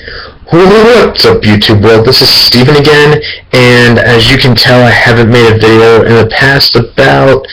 What's up, YouTube world? This is Steven again, and as you can tell, I haven't made a video in the past about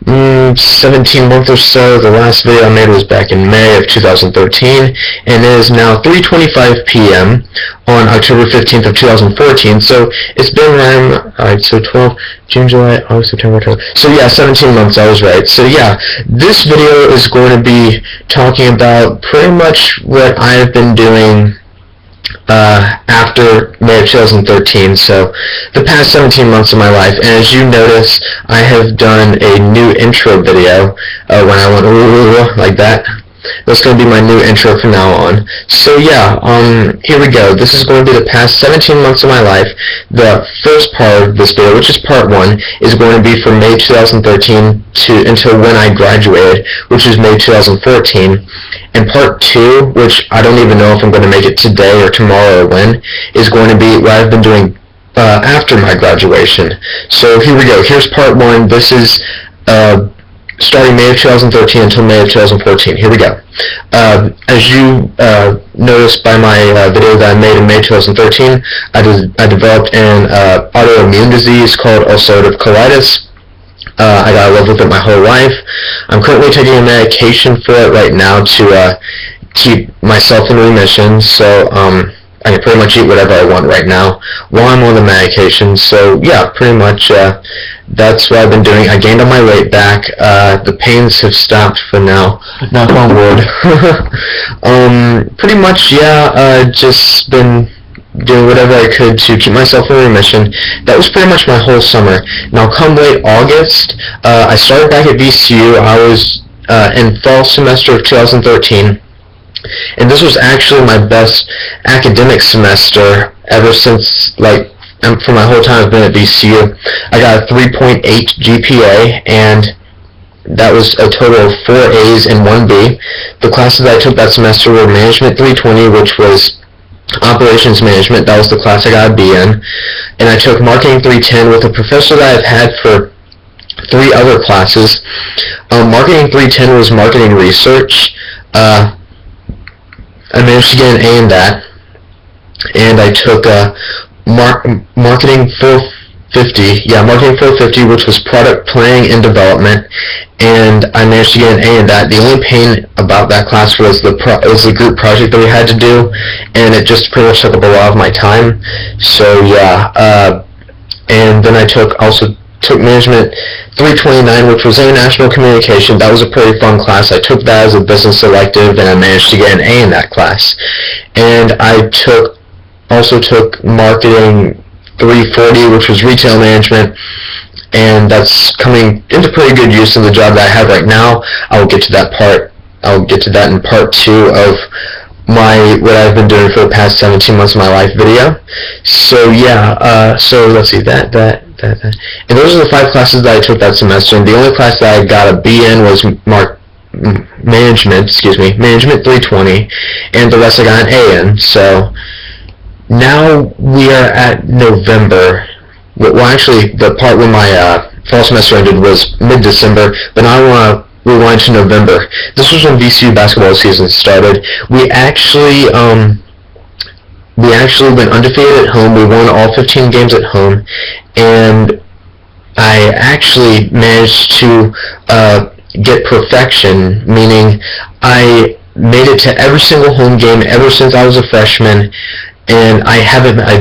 17 months or so. The last video I made was back in May of 2013, and it is now 3:25 p.m. on October 15th of 2014, so it's been around, alright, so 12, June, July, August, September, October, so yeah, 17 months, I was right. So yeah, this video is going to be talking about pretty much what I've been doing after May of 2013, so the past 17 months of my life. And as you notice, I have done a new intro video when I went ooh, like that. That's going to be my new intro from now on. So yeah, here we go. This is going to be the past 17 months of my life. The first part of this video, which is part 1, is going to be from May 2013 until when I graduated, which is May 2014. And part 2, which I don't even know if I'm going to make it today or tomorrow or when, is going to be what I've been doing after my graduation. So here we go. Here's part 1. This is starting May of 2013 until May of 2014. Here we go. As you noticed by my video that I made in May 2013, I developed an autoimmune disease called ulcerative colitis. I got to live with it my whole life. I'm currently taking a medication for it right now to keep myself in remission, so I can pretty much eat whatever I want right now while I'm on the medication. So yeah, pretty much that's what I've been doing. I gained all my weight back. The pains have stopped for now, knock on wood. Pretty much, yeah, just been doing whatever I could to keep myself in remission. That was pretty much my whole summer. Now come late August, I started back at VCU. I was in fall semester of 2013, and this was actually my best academic semester ever since, like, for my whole time I've been at VCU. I got a 3.8 GPA, and that was a total of 4 A's and 1 B. The classes I took that semester were Management 320, which was Operations Management. That was the class I got a B in. And I took Marketing 310 with a professor that I've had for 3 other classes. Marketing 310 was Marketing Research. I managed to get an A in that. And I took Marketing 450, Marketing 450, which was Product Planning and Development, and I managed to get an A in that. The only pain about that class was the group project that we had to do, and it just pretty much took up a lot of my time. So yeah, and then I also took Management 329, which was International Communication. That was a pretty fun class. I took that as a business elective, and I managed to get an A in that class. And I also took Marketing 340, which was Retail Management, and that's coming into pretty good use in the job that I have right now. I'll get to that in part 2 of what I've been doing for the past 17 months of my life video. So yeah, so let's see, that. And those are the 5 classes that I took that semester, and the only class that I got a B in was Management 320, and the rest I got an A in. So now we are at November. Well, actually, the part when my fall semester ended was mid-December, but now I want to rewind to November. This was when VCU basketball season started. We actually went undefeated at home. We won all 15 games at home, and I actually managed to get perfection, meaning I made it to every single home game ever since I was a freshman. And I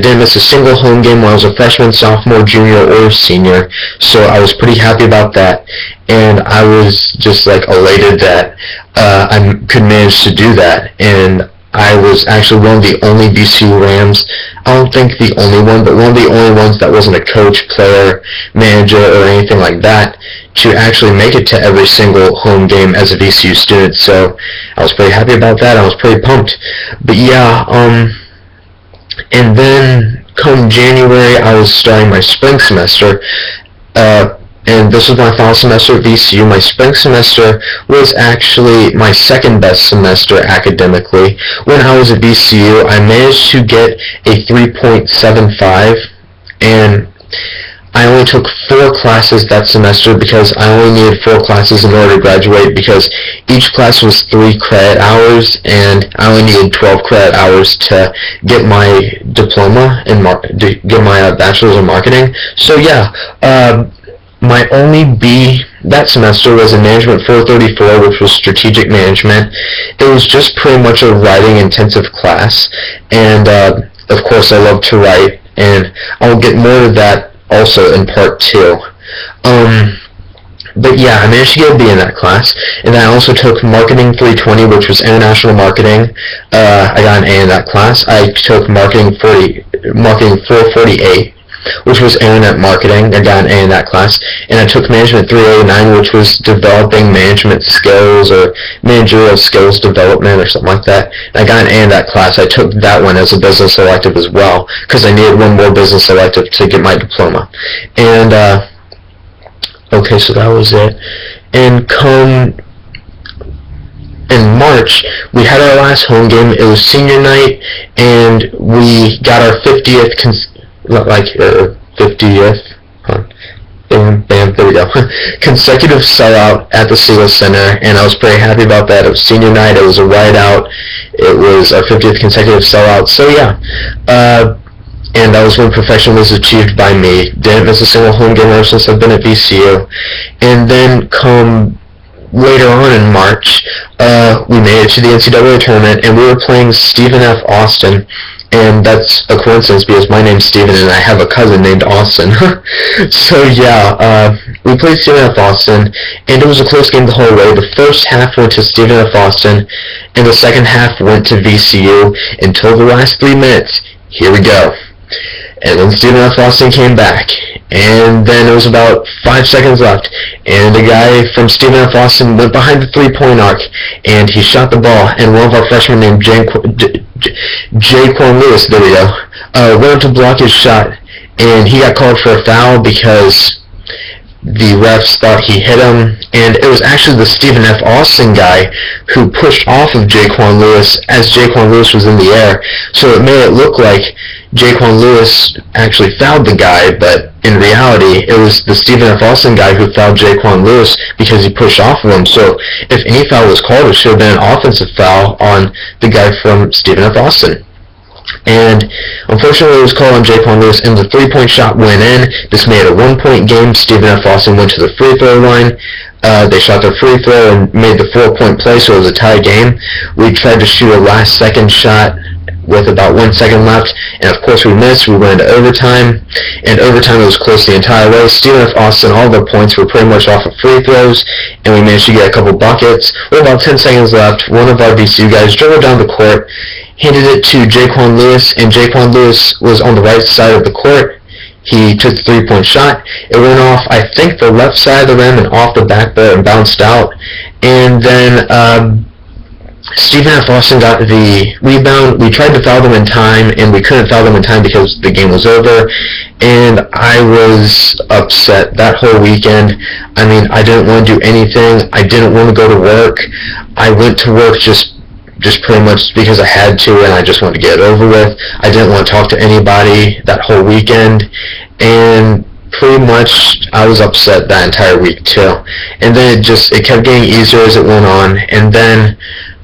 didn't miss a single home game when I was a freshman, sophomore, junior, or senior. So I was pretty happy about that. And I was just like elated that I could manage to do that. And I was actually one of the only VCU Rams, I don't think the only one, but one of the only ones that wasn't a coach, player, manager, or anything like that, to actually make it to every single home game as a VCU student. So I was pretty happy about that. I was pretty pumped. But yeah, and then come January, I was starting my spring semester, and this was my final semester at VCU. My spring semester was actually my second best semester academically. When I was at VCU, I managed to get a 3.75, and I only took 4 classes that semester because I only needed 4 classes in order to graduate, because each class was 3 credit hours, and I only needed 12 credit hours to get my diploma and get my bachelor's in marketing. So yeah, my only B that semester was in Management 434, which was Strategic Management. It was just pretty much a writing intensive class, and of course I love to write, and I'll get more to that also in part 2. But yeah, I managed to get a B in that class, and then I also took Marketing 320, which was International Marketing. I got an A in that class. I took Marketing 448, which was Internet Marketing. I got an A in that class. And I took Management 389, which was Developing Management Skills or Managerial Skills Development or something like that. And I got an A in that class. I took that one as a business elective as well, because I needed one more business elective to get my diploma. And, okay, so that was it. And in March, we had our last home game. It was senior night, and we got our 50th, 50th, bam, there we go, consecutive sellout at the Siegel Center, and I was pretty happy about that. It was senior night, it was a ride out, it was our 50th consecutive sellout, so yeah, and that was when perfection was achieved by me. Didn't miss a single home game ever since I've been at VCU. And then come later on in March, we made it to the NCAA tournament, and we were playing Stephen F. Austin. And that's a coincidence because my name's Steven and I have a cousin named Austin. So yeah, we played Stephen F. Austin, and it was a close game the whole way. The first half went to Stephen F. Austin, and the second half went to VCU until the last 3 minutes. Here we go. And then Stephen F. Austin came back, and then it was about 5 seconds left, and the guy from Stephen F. Austin went behind the 3-point arc, and he shot the ball, and one of our freshmen named Jaquan Lewis, there we go, went up to block his shot, and he got called for a foul because the refs thought he hit him, and it was actually the Stephen F. Austin guy who pushed off of Jaquan Lewis as Jaquan Lewis was in the air, so it made it look like Jaquan Lewis actually fouled the guy, but in reality, it was the Stephen F. Austin guy who fouled Jaquan Lewis because he pushed off of him. So if any foul was called, it should have been an offensive foul on the guy from Stephen F. Austin. And unfortunately, it was called on Jaquan Lewis, and the 3-point shot went in. This made it a 1-point game. Stephen F. Austin went to the free throw line. They shot their free throw and made the 4-point play, so it was a tie game. We tried to shoot a last-second shot with about 1 second left, and of course we missed. We went into overtime, and overtime it was close the entire way. Stephen F. Austin, all their points were pretty much off of free throws, and we managed to get a couple buckets. With about 10 seconds left, one of our VCU guys dribbled down the court, handed it to Jaquan Lewis, and Jaquan Lewis was on the right side of the court. He took the 3-point shot. It went off, I think, the left side of the rim and off the backboard and bounced out. And then Stephen F. Austin got the rebound. We tried to foul them in time, and we couldn't foul them in time because the game was over. And I was upset that whole weekend. I mean, I didn't want to do anything. I didn't want to go to work. I went to work just pretty much because I had to, and I just wanted to get it over with. I didn't want to talk to anybody that whole weekend, and pretty much I was upset that entire week too. And then it kept getting easier as it went on, and then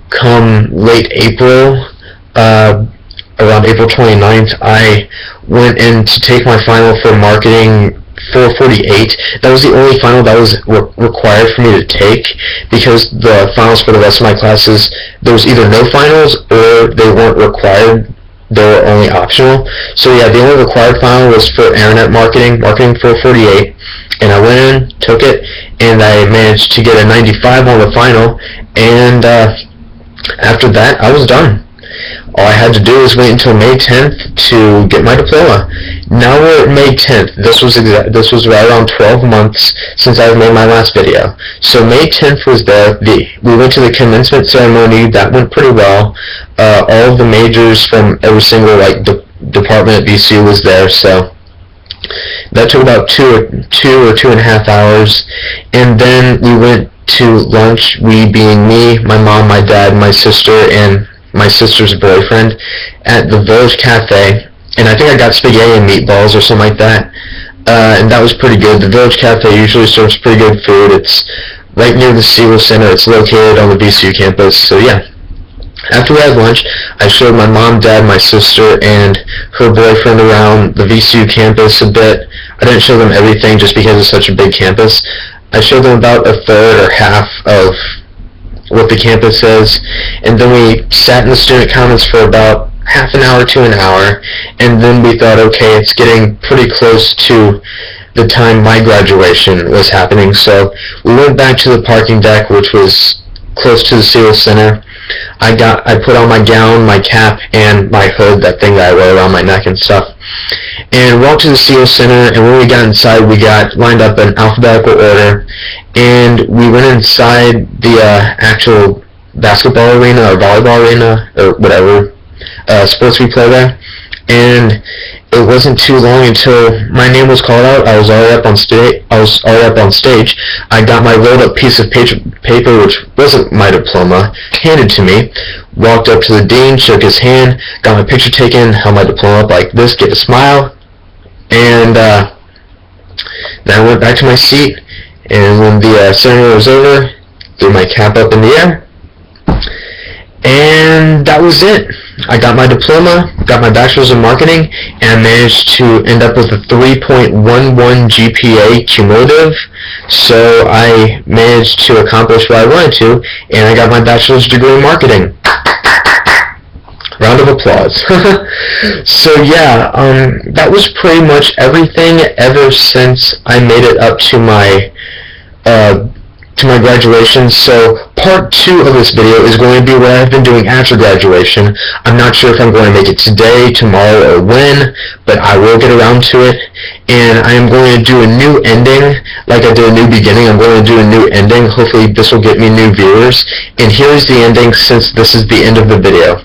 come late April, around April 29th, I went in to take my final for Marketing 448. That was the only final that was required for me to take, because the finals for the rest of my classes, there was either no finals or they weren't required. They were only optional. So yeah, the only required final was for Internet Marketing, Marketing 448, and I went in, took it, and I managed to get a 95 on the final, and after that, I was done. All I had to do was wait until May 10th to get my diploma. Now we're at May 10th. This was right around 12 months since I made my last video. So May 10th was there. We went to the commencement ceremony. That went pretty well. All of the majors from every single department at VCU was there. So that took about two or 2.5 hours. And then we went to lunch. We being me, my mom, my dad, my sister, and my sister's boyfriend at the Village Cafe, and I think I got spaghetti and meatballs or something like that. and that was pretty good. The Village Cafe usually serves pretty good food. It's right near the Siegel Center. It's located on the VCU campus. So yeah. After we had lunch, I showed my mom, dad, my sister, and her boyfriend around the VCU campus a bit. I didn't show them everything just because it's such a big campus. I showed them about a third or half of what the campus is, and then we sat in the student commons for about half an hour to an hour, and then we thought, okay, it's getting pretty close to the time my graduation was happening, so we went back to the parking deck, which was close to the Siegel Center. I put on my gown, my cap, and my hood, that thing that I wear around my neck and stuff, and walked to the Siegel Center, and when we got inside, we got lined up in alphabetical order, and we went inside the actual basketball arena or volleyball arena, or whatever sports we play there, and it wasn't too long until my name was called out. I was already up on stage. I got my rolled up piece of paper, which wasn't my diploma, handed to me. Walked up to the dean, shook his hand, got my picture taken, held my diploma up like this, gave a smile, and then I went back to my seat. And when the ceremony was over, threw my cap up in the air, and that was it. I got my diploma, got my bachelor's in marketing, and managed to end up with a 3.11 GPA cumulative. So I managed to accomplish what I wanted to, and I got my bachelor's degree in marketing. Round of applause. So yeah, that was pretty much everything ever since I made it up to my graduation. So part 2 of this video is going to be what I've been doing after graduation. I'm not sure if I'm going to make it today, tomorrow, or when, but I will get around to it. And I am going to do a new ending, like I did a new beginning. I'm going to do a new ending. Hopefully this will get me new viewers. And here's the ending, since this is the end of the video.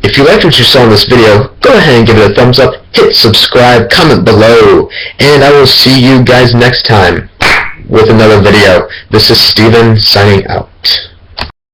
If you liked what you saw in this video, go ahead and give it a thumbs up, hit subscribe, comment below, and I will see you guys next time with another video. This is Steven signing out.